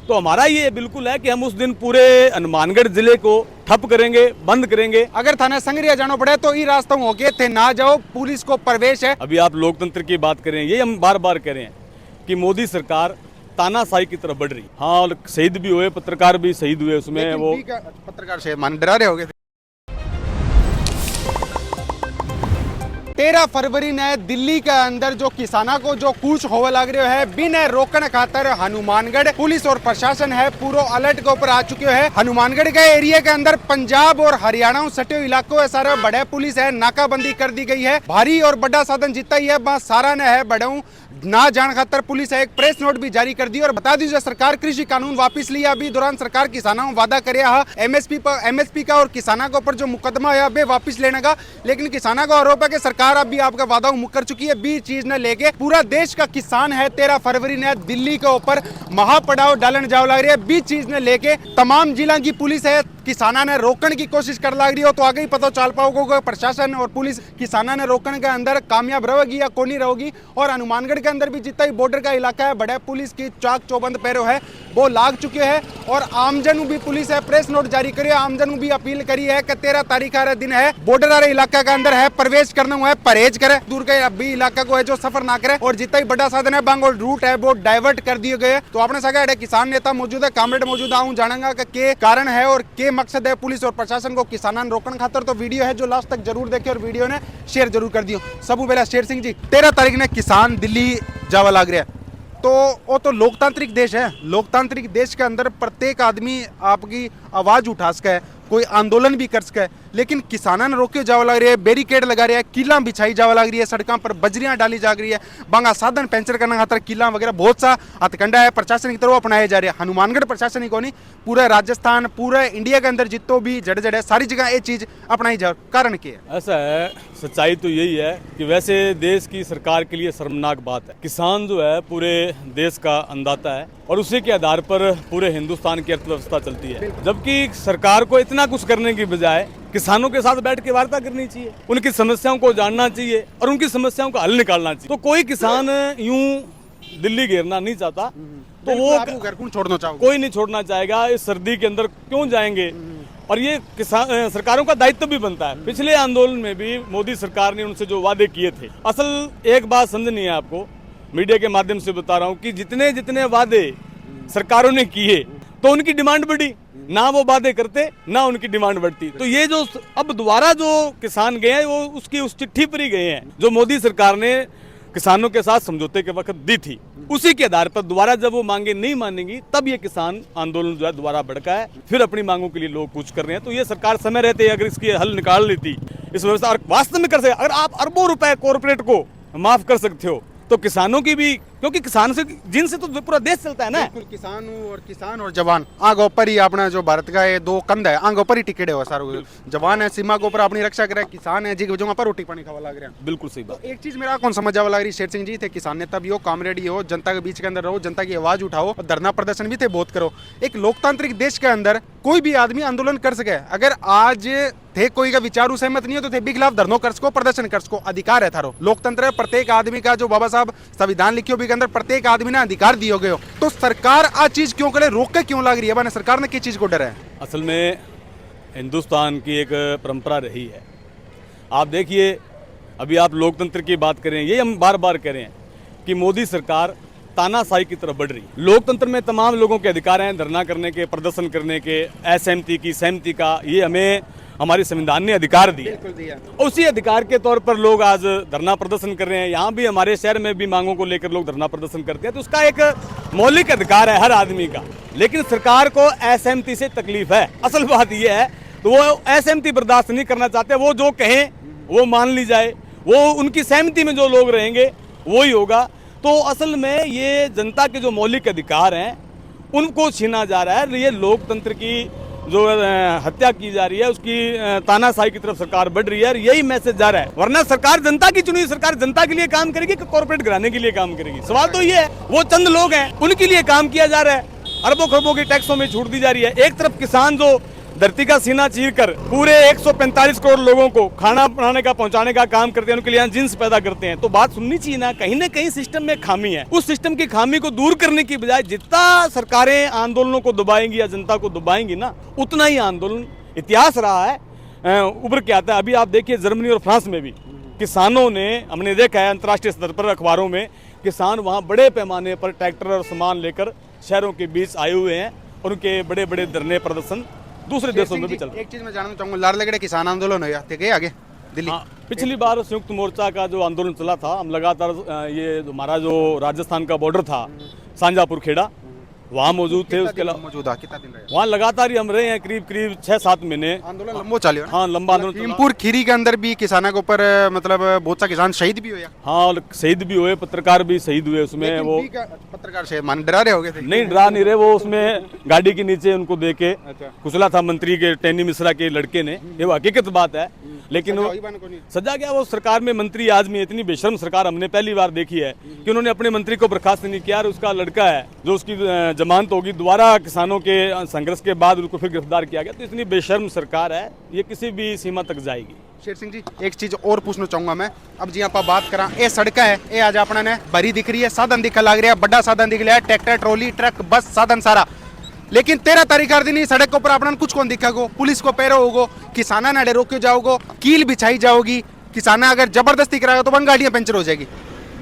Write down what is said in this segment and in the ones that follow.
तो हमारा ये बिल्कुल है कि हम उस दिन पूरे हनुमानगढ़ जिले को ठप करेंगे, बंद करेंगे। अगर थाने संगरिया जाना पड़े तो ई रास्ता होके थे ना जाओ, पुलिस को प्रवेश है। अभी आप लोकतंत्र की बात करें, ये हम बार बार कह रहे हैं कि मोदी सरकार तानाशाही की तरफ बढ़ रही। हाँ, और शहीद भी हुए, पत्रकार भी शहीद हुए उसमें। वो पत्रकार से मान डरा रहे हो गए। 13 फरवरी ने दिल्ली के अंदर जो किसानों को जो कूच होवे लग रहे है, बिना रोकन खातर हनुमानगढ़ पुलिस और प्रशासन है पूरा अलर्ट के ऊपर आ चुके हैं। हनुमानगढ़ के एरिया के अंदर पंजाब और हरियाणा सटे इलाकों है सारे बड़े पुलिस है, नाकाबंदी कर दी गई है। भारी और बड़ा साधन जितना ही है बस सारा ने है बड़ाऊ ना जान खातर पुलिस है एक प्रेस नोट भी जारी कर दी। और बता दीजिए सरकार कृषि कानून वापस लिया। अभी दौरान सरकार किसानों को वादा करे एमएसपी का और किसानों के ऊपर जो मुकदमा है अभी वापस लेने का, लेकिन किसानों का आरोप है कि सरकार अभी आपका वादा मुकर चुकी है। बी चीज ने लेके पूरा देश का किसान है 13 फरवरी ने दिल्ली के ऊपर महापड़ाव डालन जाओ लग रही है। बी चीज ने लेके तमाम जिला की पुलिस है किसाना ने रोकने की कोशिश कर लग रही हो, तो आगे ही पता चल पाओगे प्रशासन और पुलिस किसाना ने रोकने के अंदर कामयाब रहेगी या कौन नहीं रहेगी। और हनुमानगढ़ के अंदर भी जितना ही बॉर्डर का इलाका है बड़े पुलिस की चाक चौबंद पैरों है वो लाग चुके हैं। और आमजन भी पुलिस है प्रेस नोट जारी करी है, आमजन भी अपील करी है कि 13 तारीख आ दिन है बॉर्डर वाले इलाका के अंदर है प्रवेश करना हुआ है परहेज करे, दूर के अभी इलाका को है जो सफर ना करे। और जितना ही बड़ा साधन है बंगाल रूट है वो डाइवर्ट कर दिए गए। तो आपने सका किसान नेता मौजूद है, कामरेड मौजूद है, जानेगा के कारण है और के मकसद है पुलिस और प्रशासन को किसानों रोकने खातर। तो वीडियो है जो लास्ट तक जरूर देखे और वीडियो ने शेयर जरूर कर दियो। सबू पहला शेर सिंह जी, 13 तारीख ने किसान दिल्ली जावा लग रहा है, तो वो तो लोकतांत्रिक देश है। लोकतांत्रिक देश के अंदर प्रत्येक आदमी आपकी आवाज उठा सके है, कोई आंदोलन भी कर सके, लेकिन किसानों ने रोके जावा लग रही है, बैरिकेड लगा रही है, किला बिछाई जावा लग रही है, सड़कों पर बजरियां डाली जा रही है, बांगा साधन पंचर करने खातर किला वगैरह बहुत सा हथकंडा है प्रशासन की तरफ अपनाए जा रहे हैं। हनुमानगढ़ प्रशासन ही को नहीं, पूरे राजस्थान पूरे इंडिया के अंदर जितो भी जड़ है सारी जगह ये चीज अपनाई जा। कारण क्या है? ऐसा है, सच्चाई तो यही है कि वैसे देश की सरकार के लिए शर्मनाक बात है। किसान जो है पूरे देश का अन्नदाता है और उसी के आधार पर पूरे हिंदुस्तान की अर्थव्यवस्था चलती है, जबकि सरकार को इतना कुछ करने की बजाय किसानों के साथ बैठ के वार्ता करनी चाहिए, उनकी समस्याओं को जानना चाहिए और उनकी समस्याओं का हल निकालना चाहिए। तो कोई किसान यूं दिल्ली घेरना नहीं चाहता, तो वो घर को छोड़ना चाहोगे? कोई नहीं छोड़ना चाहेगा। इस सर्दी के अंदर क्यों जाएंगे? और ये किसान सरकारों का दायित्व भी बनता है। पिछले आंदोलन में भी मोदी सरकार ने उनसे जो वादे किए थे, असल एक बात समझनी है आपको, मीडिया के माध्यम से बता रहा हूँ कि जितने जितने वादे सरकारों ने किए तो उनकी डिमांड बढ़ी, ना वो वादे करते ना उनकी डिमांड बढ़ती। तो ये जो अब दोबारा जो किसान गए हैं वो उसकी उस चिट्ठी पर ही गए हैं जो मोदी सरकार ने किसानों के साथ समझौते के वक्त दी थी। उसी के आधार पर दोबारा जब वो मांगे नहीं मानेंगी तब ये किसान आंदोलन जो है दोबारा भड़का है, फिर अपनी मांगों के लिए लोग कूच कर रहे हैं। तो ये सरकार समय रहते अगर इसकी हल निकाल लेती इस व्यवस्था और वास्तव में कर सके, अगर आप अरबों रुपए कॉर्पोरेट को माफ कर सकते हो तो किसानों की भी, क्योंकि किसान से जिनसे तो पूरा देश चलता है ना। किसान और जवान आग ऊपर ही अपना जो भारत का ये दो कंध है आग ऊपर ही टिकट है सारा। जवान है सीमा के ऊपर अपनी रक्षा करे, किसान है जी जो पर रोटी पानी खावा लग रहा है। बिल्कुल सही बात। तो एक चीज मेरा कौन समझ जावा लग रही, शेर सिंह जी थे किसान नेता भी हो, कामरेड हो, जनता के बीच के अंदर रहो, जनता की आवाज उठाओ और धरना प्रदर्शन भी थे बहुत करो। एक लोकतांत्रिक देश के अंदर कोई भी आदमी आंदोलन कर सके, अगर आज थे कोई का विचार सहमत नहीं है तो थे भी खिलाफ धरनो कर सको, प्रदर्शन कर सको, अधिकार है थारो। लोकतंत्र है, प्रत्येक आदमी का जो बाबा साहब संविधान लिखियो भी के अंदर प्रत्येक आदमी ने अधिकार दियो गयो। तो सरकार आ चीज क्यों करे, रोक के क्यों लग रही है? सरकार ने किस चीज को डर है? असल में हिंदुस्तान की एक परंपरा रही है। आप देखिए, अभी आप लोकतंत्र की बात करें, ये हम बार बार कह रहे हैं कि मोदी सरकार तानाशाही की तरफ बढ़ रही है। लोकतंत्र में तमाम लोगों के अधिकार हैं, धरना करने के, प्रदर्शन करने के, असहमति की, सहमति का, ये हमें हमारे संविधान ने अधिकार दिया। उसी अधिकार के तौर पर लोग आज धरना प्रदर्शन कर रहे हैं। यहाँ भी हमारे शहर में भी मांगों को लेकर लोग धरना प्रदर्शन करते हैं, तो उसका एक मौलिक अधिकार है हर आदमी का। लेकिन सरकार को असहमति से तकलीफ है, असल बात यह है। तो वो असहमति बर्दाश्त नहीं करना चाहते, वो जो कहें वो मान ली जाए, वो उनकी सहमति में जो लोग रहेंगे वो ही होगा। तो असल में ये जनता के जो मौलिक अधिकार हैं उनको छीना जा रहा है। ये लोकतंत्र की जो हत्या की जा रही है, उसकी तानाशाही की तरफ सरकार बढ़ रही है और यही मैसेज जा रहा है। वरना सरकार जनता की चुनी सरकार जनता के लिए काम करेगी कि कॉर्पोरेट घराने के लिए काम करेगी? सवाल तो ये है। वो चंद लोग हैं उनके लिए काम किया जा रहा है, अरबों खरबों के टैक्सों में छूट दी जा रही है। एक तरफ किसान जो धरती का सीना चीरकर पूरे 145 करोड़ लोगों को खाना बनाने का पहुंचाने का काम करते हैं, उनके लिए जींस पैदा करते हैं। तो बात सुननी चाहिए ना कहीं सिस्टम में खामी है। उस सिस्टम की खामी को दूर करने की बजाय जितना सरकारें आंदोलनों को दबाएंगी या जनता को दबाएंगी ना, उतना ही आंदोलन इतिहास रहा है उभर के आता है। अभी आप देखिए जर्मनी और फ्रांस में भी किसानों ने, हमने देखा है अंतर्राष्ट्रीय स्तर पर अखबारों में, किसान वहाँ बड़े पैमाने पर ट्रैक्टर और सामान लेकर शहरों के बीच आए हुए हैं और उनके बड़े बड़े धरने प्रदर्शन दूसरे देशों में भी चल रहा है। एक चीज मैं जानना चाहूंगा, लारलगड़े किसान आंदोलन है ठीक है आगे दिल्ली। हाँ, पिछली बार संयुक्त मोर्चा का जो आंदोलन चला था, हम लगातार ये हमारा जो राजस्थान का बॉर्डर था सांजापुर खेड़ा, वहाँ मौजूद थे। उसके अलावा मौजूदा कितना दिन रहे वहाँ लगातार ही हम रहे हैं, करीब 6-7 महीने आंदोलन लंबो चालियो। हाँ, लंबा आंदोलन चला। भीमपुर खीरी के अंदर भी किसानों के ऊपर मतलब बहुत सा किसान शहीद भी हुए। हाँ, और शहीद भी हुए, पत्रकार भी शहीद हुए उसमें। वो पत्रकार शहीद मान डरा रहे हो गए थे? नहीं, डरा नहीं रहे। वो उसमें गाड़ी के नीचे उनको देख के कुचला था मंत्री के टैनी मिश्रा के लड़के ने, ये वो हकीकत बात है। लेकिन वो सजा गया। वो सरकार में मंत्री आदमी, इतनी बेशर्म सरकार हमने पहली बार देखी है कि उन्होंने अपने मंत्री को बर्खास्त नहीं किया और उसका लड़का है जो उसकी जमानत होगी, दोबारा किसानों के संघर्ष के बाद उनको फिर गिरफ्तार किया गया। तो इतनी बेशर्म सरकार है, ये किसी भी सीमा तक जाएगी। शेर सिंह जी, एक चीज और पूछना चाहूंगा मैं। अब जी आप बात करा, ये सड़क है, ये आज अपना ने भरी दिख रही है, साधन दिखा लग रहा है, बड़ा साधन दिख रहा है, ट्रैक्टर ट्रॉली ट्रक बस साधन सारा। लेकिन 13 तारीख हर दिन सड़क के ऊपर अपना कुछ कौन दिखेगो, पुलिस को पैरो होगो, किसाना नाडे रोके जाओगो, कील बिछाई जाओगी, किसाना अगर जबरदस्ती कराएगा तो बन गाड़ियां पंचर हो जाएगी,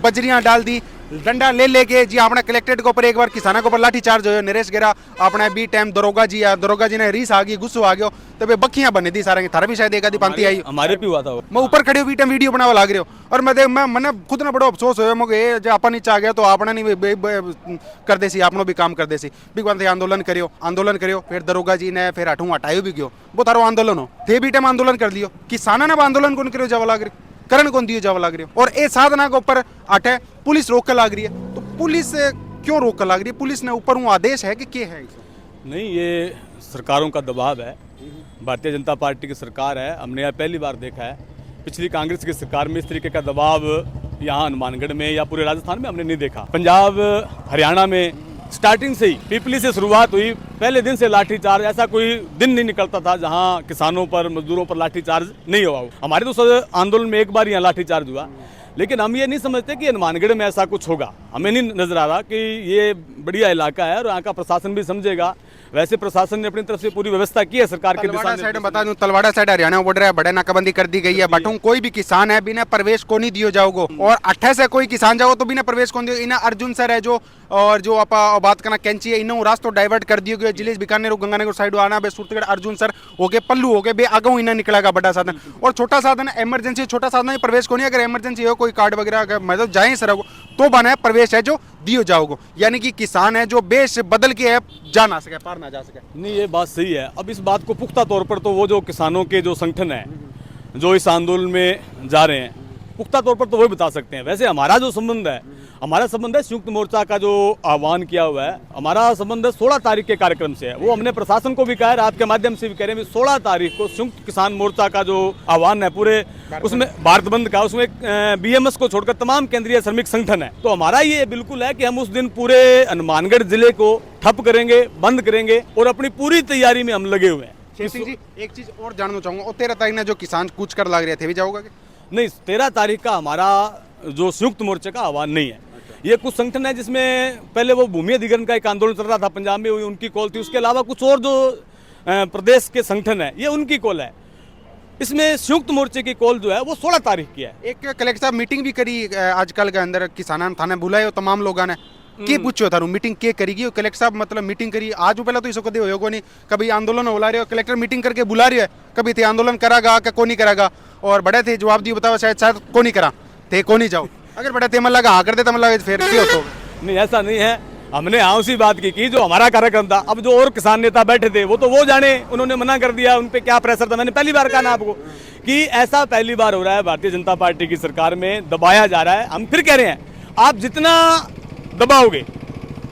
बजरियां डाल दी, डंडा ले लेके जी अपने कलेक्ट्रेट के ऊपर एक बार किसानों के ऊपर लाठी चार्ज हो नरेश गिरा अपने बी टाइम दरोगा जी ने रीस आ गई, गुस्सो आ गयो, तो वे बखियां बने दी सारे थारा भी शायद एक आधी पांति आई। हमारे भी हुआ था। मैं ऊपर खड़े हुई टाइम वीडियो बनावा लाग रहे हो और मैं मैंने खुद ने बड़ो अफसोस हो मुझे, जो आपा नीचे आ गया तो आपने नहीं कर देसी, आपनो भी काम कर देसी। बिग बात आंदोलन करियो, फिर दरोगा जी ने फिर हटू हटायो भी गयो, वो तारो आंदोलन हो थे भी टाइम आंदोलन कर लियो, किसाना ने आंदोलन कौन करो जावा लाग रहे, करण कौन दियो जावा लाग रहे हो। और ये साधना के ऊपर अटे पुलिस रोक लाग रही है, तो पुलिस क्यों रोक लग रही है? पुलिस ने ऊपर वो आदेश है कि क्या है? नहीं, ये सरकारों का दबाव है। भारतीय जनता पार्टी की सरकार है, हमने यह पहली बार देखा है। पिछली कांग्रेस की सरकार में इस तरीके का दबाव यहाँ हनुमानगढ़ में या पूरे राजस्थान में हमने नहीं देखा। पंजाब हरियाणा में स्टार्टिंग से ही पीपली से शुरुआत हुई, पहले दिन से लाठीचार्ज, ऐसा कोई दिन नहीं निकलता था जहाँ किसानों पर मजदूरों पर लाठीचार्ज नहीं हुआ। हमारे तो आंदोलन में एक बार यहाँ लाठीचार्ज हुआ, लेकिन हम ये नहीं समझते कि हनुमानगढ़ में ऐसा कुछ होगा। हमें नहीं नजर आ रहा कि ये बढ़िया इलाका है और यहाँ का प्रशासन भी समझेगा। वैसे प्रशासन ने अपनी तरफ से पूरी व्यवस्था की है सरकार के दिशा साइड में। बता दूं, तलवाड़ा साइड हरियाणा बॉर्डर है, बड़े नाकाबंदी कर दी गई है। बटू कोई भी किसान है बिना प्रवेश को नहीं दियो जाओगो, और 28 से कोई किसान जाओ तो बिना प्रवेश को दियो। इन्हें अर्जुन सर है जो, और जो आप बात करना कैंची है, इन्हों रास्ता डाइवर्ट कर दियो गया। जिले बीकानेर गंगानगर साइड आना बे सूरतगढ़ अर्जुन सर हो गए, पल्लू हो गए, बे आगे इन्हें निकलेगा बड़ा साधन। और छोटा साधन इमरजेंसी, छोटा साधन प्रवेश को नहीं, अगर इमरजेंसी हो कोई कार्ड वगैरह मतलब जाए सर तो बना है प्रवेश है जो दियो जाओगे। यानी कि किसान है जो बेश बदल के है जा ना सके, पार ना जा सके। नहीं, ये बात सही है। अब इस बात को पुख्ता तौर पर तो वो जो किसानों के जो संगठन है जो इस आंदोलन में जा रहे हैं, पुख्ता तौर पर तो वही बता सकते हैं। वैसे हमारा जो संबंध है, हमारा संबंध है संयुक्त मोर्चा का जो आह्वान किया हुआ है, हमारा संबंध 16 तारीख के कार्यक्रम से है। वो हमने प्रशासन को भी कहा है, आपके माध्यम से भी कह रहे हैं, 16 तारीख को संयुक्त किसान मोर्चा का जो आह्वान है पूरे उसमें भारत बंद का, उसमें बीएमएस को छोड़कर तमाम केंद्रीय श्रमिक संगठन है। तो हमारा ये बिल्कुल है कि हम उस दिन पूरे हनुमानगढ़ जिले को ठप करेंगे, बंद करेंगे और अपनी पूरी तैयारी में हम लगे हुए हैं। शेर सिंह जी, एक चीज और जानना चाहूंगा, और 13 तारीख ने जो किसान कूच कर लग रहे थे भी जाओगे? नहीं, 13 तारीख का हमारा जो संयुक्त मोर्चे का आह्वान नहीं है। ये कुछ संगठन है जिसमें पहले वो भूमि अधिग्रहण का एक आंदोलन चल रहा था पंजाब में, उनकी कॉल थी। उसके अलावा कुछ और जो प्रदेश के संगठन है, ये उनकी कॉल है। इसमें संयुक्त मोर्चे की कॉल जो है वो 16 तारीख की है। एक कलेक्टर साहब मीटिंग भी करी आजकल के अंदर, किसान थाने बुलाए तमाम लोगों ने, के पूछो थारू मीटिंग के करेगी? कलेक्टर साहब मतलब मीटिंग करी आज पहले तो इसको कदे होगा नहीं, कभी आंदोलन बुला रहे हो, कलेक्टर मीटिंग करके बुला रही है, कभी थे आंदोलन करागा क्या को नहीं करागा, और बड़े थे जवाब दिए बताओ शायद को नहीं करा थे, को नहीं जाओ, अगर बड़े थे मन लगा हाँ कर दे तो मन लगा फिर क्यों तो नहीं, ऐसा नहीं है। हमने हाँ उसी बात की जो हमारा कार्यक्रम था। अब जो और किसान नेता बैठे थे वो तो वो जाने, उन्होंने मना कर दिया, उन पे क्या प्रेशर था। मैंने पहली बार कहा ना आपको कि ऐसा पहली बार हो रहा है भारतीय जनता पार्टी की सरकार में, दबाया जा रहा है। हम फिर कह रहे हैं, आप जितना दबाओगे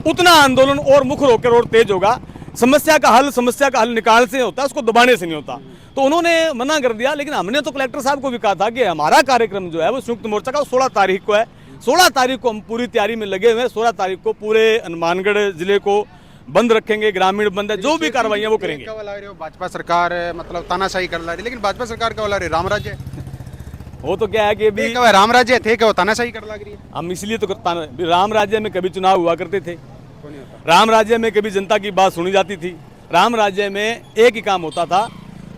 उतना आंदोलन और मुखर होकर और तेज होगा। समस्या का हल निकाल से होता है, उसको दबाने से नहीं होता। तो उन्होंने मना कर दिया, लेकिन हमने तो कलेक्टर साहब को भी कहा था कि हमारा कार्यक्रम जो है वो संयुक्त मोर्चा का 16 तारीख को है। 16 तारीख को हम पूरी तैयारी में लगे हुए हैं। 16 तारीख को पूरे हनुमानगढ़ जिले को बंद रखेंगे, ग्रामीण बंद है, जो भी कार्रवाइयाँ वो करेंगे। भाजपा सरकार मतलब तानाशाही कर ला रही, लेकिन भाजपा सरकार क्या बोला रही, राम राज्य वो तो क्या है कि अभी राम राज्य थे क्या, वो तानाशाही कर लग रही है। हम इसलिए तो राम राज्य में कभी चुनाव हुआ करते थे, राम राज्य में कभी जनता की बात सुनी जाती थी, राम राज्य में एक ही काम होता था,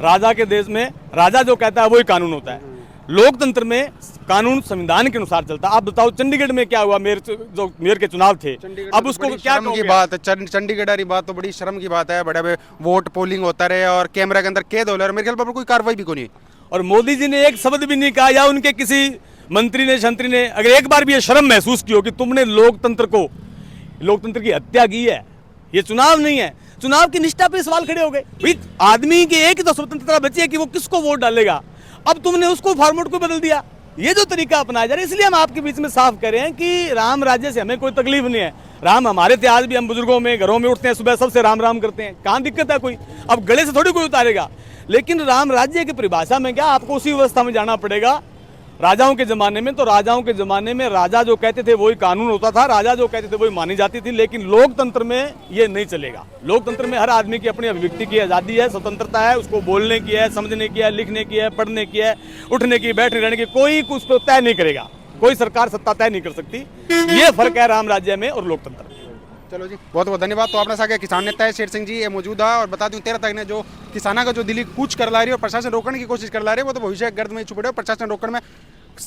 राजा के देश में राजा जो कहता है वही कानून होता है, लोकतंत्र में कानून संविधान के अनुसार चलता है। आप बताओ चंडीगढ़ में क्या हुआ, मेयर के चुनाव थे, अब उसको क्या शर्म की बात है, चंडीगढ़ की बात तो बड़ी शर्म की बात है, बड़े बड़े वोट पोलिंग होता रहे और कैमरा के अंदर कैद हो रहे, मेरे ख्याल पर कोई कार्रवाई भी कोई नहीं। और मोदी जी ने एक शब्द भी नहीं कहा या उनके किसी मंत्री ने शंत्री ने अगर एक बार भी ये शर्म महसूस की हो कि तुमने लोकतंत्र की हत्या की है, ये चुनाव नहीं है, चुनाव की निष्ठा पे सवाल खड़े हो गए। भाई आदमी की एक ही तो स्वतंत्रता बची है कि वो किसको वोट डालेगा, अब तुमने उसको फॉर्मेट को बदल दिया, ये जो तरीका अपनाया जा रहा है। इसलिए हम आपके बीच में साफ करें हैं कि राम राज्य से हमें कोई तकलीफ नहीं है, राम हमारे थे, आज भी हम बुजुर्गों में घरों में उठते हैं, सुबह सबसे राम राम करते हैं, कहाँ दिक्कत है कोई, अब गले से थोड़ी कोई उतारेगा। लेकिन राम राज्य की परिभाषा में क्या, आपको उसी व्यवस्था में जाना पड़ेगा। राजाओं के जमाने में तो राजाओं के जमाने में राजा जो कहते थे वही कानून होता था, राजा जो कहते थे वही मानी जाती थी, लेकिन लोकतंत्र में ये नहीं चलेगा। लोकतंत्र में हर आदमी की अपनी अभिव्यक्ति की आज़ादी है, स्वतंत्रता है, उसको बोलने की है, समझने की है, लिखने की है, पढ़ने की है, उठने की, बैठने रहने की, कोई उसको तय नहीं करेगा, कोई सरकार सत्ता तय नहीं कर सकती। ये फर्क है राम राज्य में और लोकतंत्र में। चलो जी, बहुत बहुत धन्यवाद। तो आपने साथ किसान नेता है शेर सिंह जी ये मौजूद है, और बता दूं 13 तारीख ने जो किसाना का जो दिल्ली कूच कर ला रही है और प्रशासन रोकने की कोशिश कर ला रही है, वो तो भविष्य गर्द में छुपड़े, प्रशासन रोकने में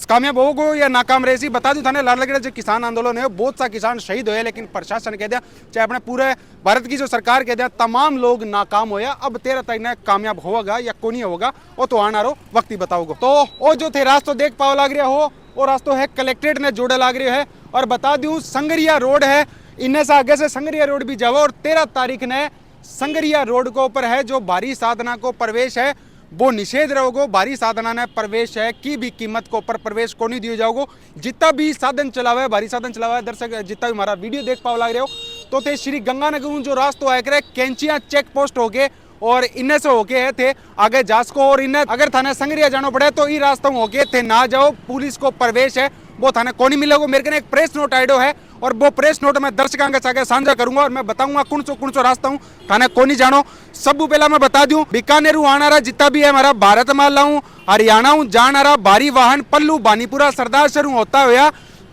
कामयाब होगो या नाकाम रहे। बता दूं थाने लालगढ़ जो किसान आंदोलन है बहुत सा किसान शहीद हुए, लेकिन प्रशासन कह दिया, चाहे अपने पूरे भारत की जो सरकार कह दिया, तमाम लोग नाकाम होया। अब 13 तारीख ने कामयाब होगा या को नहीं होगा वो तो आना रो वक्त ही बताओगे। तो वो जो थे रास्तों देख पाओ लाग रहा हो, वो रास्तों है कलेक्ट्रेट ने जोड़ा लाग रहा है। और बता दूं संगरिया रोड है, इनमें से आगे से संगरिया रोड भी जाओ, और 13 तारीख ने संगरिया रोड को ऊपर है जो भारी साधना को प्रवेश है वो निषेध रहोगो। भारी साधना ने प्रवेश है की भी कीमत को ऊपर प्रवेश को नहीं दियो जाओगो। जितना भी साधन चलावा है, भारी साधन चलावा है, दर्शक जितना भी हमारा वीडियो देख पाओ लाग रहे हो, तो थे श्री गंगानगर जो रास्तों आए करे कैंचिया चेक पोस्ट हो गए और इन्हें से होके थे आगे जासको, और इन्हें अगर थाने संगरिया जाना पड़े तो ये रास्तों होके थे ना जाओ, पुलिस को प्रवेश है वो थाने को नहीं मिलेगा। मेरे को एक प्रेस नोट आइडो है और वो प्रेस नोट मैं दर्शकों के साथ साझा करूंगा और मैं बताऊंगा कौन सो रास्ता हूँ थाने को नहीं जानो। सब पहला मैं बता दूं बीकानेर आना रहा जितना भी है हमारा भारत माला हूँ, हरियाणा हूँ जाना रहा भारी वाहन पल्लू बानीपुरा सरदार शरू होता हुआ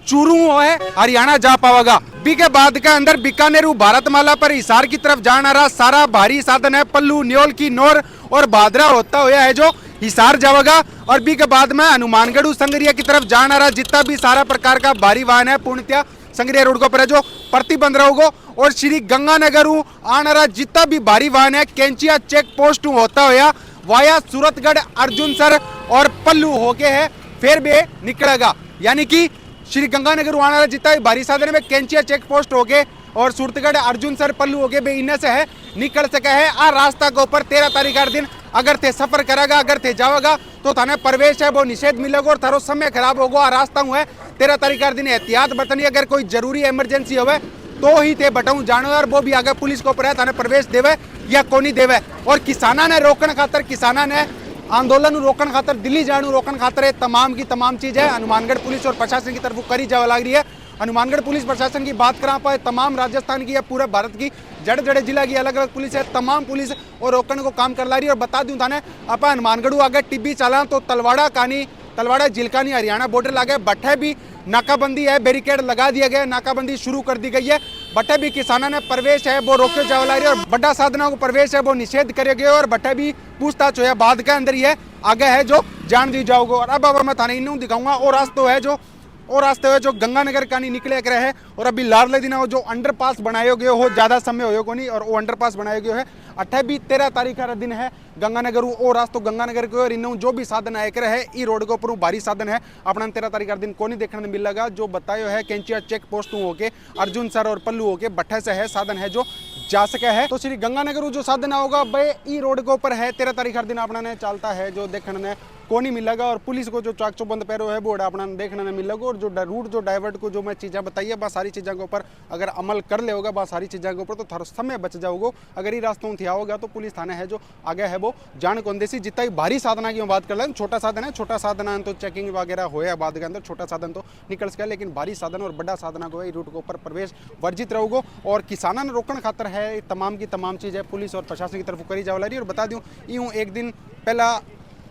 चूरू है हरियाणा जा पाएगा। बी के बाद के अंदर बीकानेर भारतमाला पर हिसार की तरफ जाना रहा सारा भारी साधन है पल्लू न्योल की नौर और भादरा होता हुआ है जो हिसार जाएगा। और बी के बाद में हनुमानगढ़ संगरिया की तरफ जाना रहा जितना भी सारा प्रकार का भारी वाहन है पूर्णतया संगरिया रोड के ऊपर है जो प्रतिबंध रहोगो। और श्री गंगानगर आना रहा जितना भी भारी वाहन है कैंचिया चेक पोस्ट होता हुआ वाया सूरतगढ़ अर्जुनसर और पल्लू होके है फिर भी निकलेगा। यानी कि श्री गंगानगर आना रहा जितना भी भारी साधन में कैंचिया चेक पोस्ट हो गए और सूरतगढ़ अर्जुनसर पल्लू हो गए बे इन्हें से है निकल सके है। आ रास्ता के ऊपर 13 तारीख का दिन अगर थे सफर करेगा अगर थे जाओगा तो थाने प्रवेश है वो निषेध मिलेगा और थारो समय खराब होगा। आ रास्ता हुआ है 13 तारीख का दिन एहतियात बरतनी, अगर कोई जरूरी इमरजेंसी होवे तो ही थे बटाऊ जानो और वो भी आगे पुलिस को ऊपर है थाने प्रवेश देवे या को नहीं देवे। और किसाना ने रोकने खातर किसाना ने आंदोलन रोकन खातर दिल्ली जाने रोकन खातर तमाम की तमाम चीज़ है हनुमानगढ़ पुलिस और प्रशासन की तरफ करी जावा लग रही है। हनुमानगढ़ पुलिस प्रशासन की बात करा पाए तमाम राजस्थान की या पूरे भारत की जड़े जड़े जिला की अलग अलग पुलिस है, तमाम पुलिस और रोकने को काम कर ला रही है। और बता दूं थाने आप हनुमानगढ़ आगे टिब्बी चला तो तलवाड़ा जिलकानी हरियाणा बॉर्डर लागे बट्ठे भी नाकाबंदी है, बैरिकेड लगा दिया गया, नाकाबंदी शुरू कर दी गई है। बट्ठे भी किसाना ने प्रवेश है वो रोके जावा ला रही है और बड़ा साधना को प्रवेश है वो निषेध करे गए और बट्ठे भी पूछताछ हो बाद के अंदर ही है आगे है जो जान दी जाओगे। और अब मैं थाने इन दिखाऊंगा और रास्ते है जो गंगानगर का नहीं निकले कर है। और अभी लाडले दिन जो अंडरपास बनाए गए हो ज़्यादा समय हो नहीं और वो अंडरपास बनाए गए है 13 तारीख का दिन है गंगानगर और रास्तों गंगानगर के और इन जो भी साधन आए कर है ई रोड के ऊपर भारी साधन है अपना 13 तारीख का दिन को नहीं देखने मिलेगा। जो बतायो है कैंचिया चेक पोस्ट होके अर्जुन सर और पल्लू होके भट्ठे से है साधन है जो जा सके है। तो श्री गंगानगर जो साधन होगा भाई ई रोड के ऊपर है 13 तारीख का दिन अपना ने चलता है जो देखने को नहीं मिलेगा और पुलिस को जो चाक चौबंद पैरो है वो अपना देखने नहीं मिलेगा। और जो रूट जो डाइवर्ट को जो मैं चीज़ें बताई है बस सारी चीज़ों के ऊपर अगर अमल कर ले होगा बस सारी चीज़ों के ऊपर तो थारा समय बच जाओगे। अगर ये रास्तों थी आओगे तो पुलिस थाना है जो आगे है वो जान कौन देसी। जितना ही भारी साधना की बात कर लें, छोटा साधन है, छोटा साधन है तो चेकिंग वगैरह होया बाद के अंदर, छोटा साधन तो निकल सके, लेकिन भारी साधन और बड़ा साधना को है रूट के ऊपर प्रवेश वर्जित रहोगे। और किसानों ने रोकने खातर है तमाम की तमाम चीज़ें पुलिस और प्रशासन की तरफ करी जाने रही। और बता दूं यूँ एक दिन पहला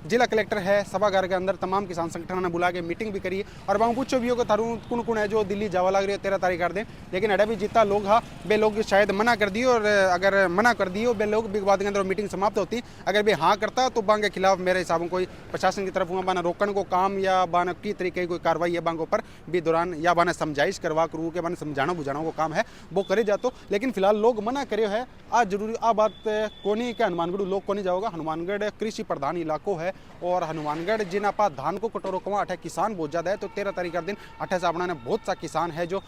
जिला कलेक्टर है सभागार के अंदर तमाम किसान संगठनों ने बुला के मीटिंग भी करी और वहाँ पूछो भी होगा थारू कौन कौन है जो दिल्ली जावा लग रही है 13 तारीख कर दें, लेकिन अड़े भी जितना लोग हाँ वे लोग शायद मना कर दिए। और अगर मना कर दिए वे लोग बिग बाद के अंदर मीटिंग समाप्त होती। अगर वे हाँ करता तो बांग के खिलाफ मेरे हिसाब में कोई प्रशासन की तरफ हुआ बाना रोकने को काम या बाना की तरीके की कोई कार्रवाई है बांगों पर भी दौरान या बाना समझाइश करवा करू के बाना समझाना बुझाना को काम है वो करे जातो। लेकिन फिलहाल लोग मना करे है। आज जरूरी आ बात कोनी के हनुमानगढ़ लोग को नहीं जाओगा। हनुमानगढ़ कृषि प्रधान इलाको है और हनुमानगढ़ जिन आप धान को कटोरों कमा अठे किसान बहुत ज़्यादा है। तो 13 तारीख का दिन अठे से अपना बहुत सा किसान है जो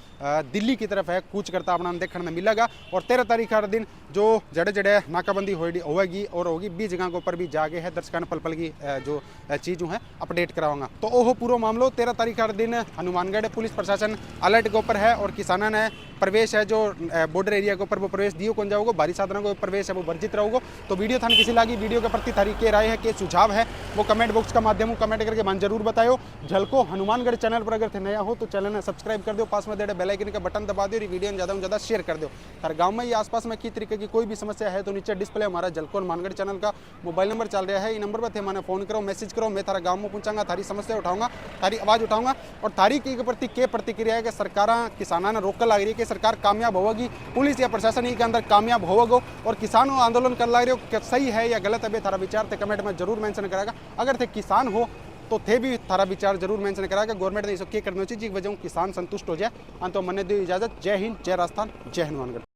दिल्ली की तरफ है कूच करता अपना देखने में मिलेगा। और 13 तारीख का दिन जो जड़े जड़े नाकाबंदी होगी और होगी 20 जगह के ऊपर भी जागे है दर्शकों पल पल की जो चीज़ों है अपडेट कराऊंगा। तो ओहो पूरा मामलो 13 तारीख का दिन हनुमानगढ़ पुलिस प्रशासन अलर्ट के ऊपर है और किसानों ने प्रवेश है जो बॉर्डर एरिया के ऊपर वो प्रवेश दियो कौन जाओगे, भारी साधनों को प्रवेश है वो वर्जित रहोगे। तो वीडियो थाने किसी लगी, वीडियो के प्रति थारी के राय है के सुझाव है वो कमेंट बॉक्स का माध्यम कमेंट करके मन जरूर बताओ। झलको हनुमानगढ़ चैनल पर अगर थे नया हो तो चैनल ने सब्सक्राइब कर दो, पास में दे बेल आइकन का बटन दबा दो और वीडियो ज़्यादा से ज़्यादा शेयर कर दो। हर गांव में या आसपास में की तरीके की कोई भी समस्या है तो नीचे डिस्प्ले हमारा झलको हनुमानगढ़ चैनल का मोबाइल नंबर चल रहा है। ये नंबर पर थे मैंने फोन करो, मैसेज करो, मैं थारा गाँव में पहुंचाऊंगा, थारी समस्या उठाऊंगा, थारी आवाज़ उठाऊंगा और थारी के प्रति के प्रतिक्रिया है कि सरकार किसानों ने रोक लग रही है कि सरकार कामयाब होगी, पुलिस या प्रशासन के अंदर कामयाब होगा और किसानों आंदोलन कर लग रहे हो क्या सही है या गलत है। थारा विचार थे कमेंट में जरूर मेंशन करेगा। अगर थे किसान हो तो थे भी थारा विचार जरूर मेंशन कराएगा। गवर्नमेंट ने इसको क्या करना चाहिए जिस वजह किसान संतुष्ट हो जाए। अंत मन दो इजाजत। जय हिंद, जय राजस्थान, जय हनुमानगढ़।